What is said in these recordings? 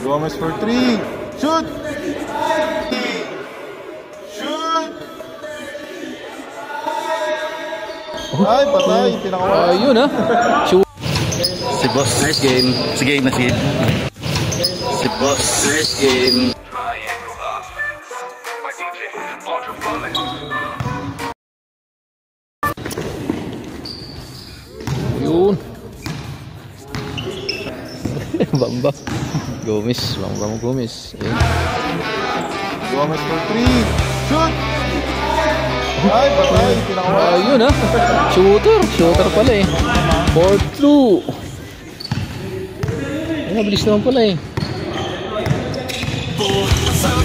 Gomez for 3. Shoot! Shoot! Ay, patay. Pinakawa. Yun ah. Shoot. Si Boss, nice game. Sige, sige. Si Boss, nice game. Yun. Bamba. Gomez. Bamba Gomez. Ayun. Gomez for 3. Shoot! Ay, patay. Pinakawa. Yun ah. Shooter. Shooter pala eh. 4-2. Ay, mabilis naman pala eh.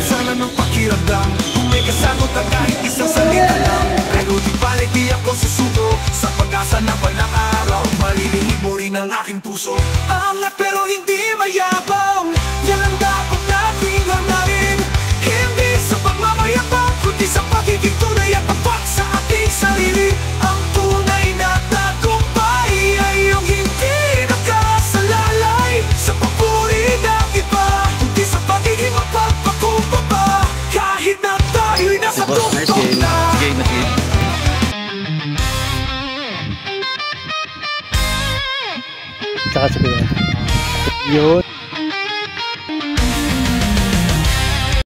Sana ng pakiramdam kung may kasagot na kahit isang salita lang. Pero di balik di ako susuko sa pag-asa na walang araw. Malilihig mo rin ang aking puso. Angat pero hindi mayabang. Yan ang dapat nating hanapin. Hindi sa pagmamayabang, kundi sa pagiging tunay at tapat sa ating sarili. Ang tunay na tagumpay ay yung hindi nakasalalay sa papuri ng iba, kundi sa pagiging mapagpakumbaba. Kahit na tayo'y nasa tuktok na. Sige, sige. Tsaka sabi yun.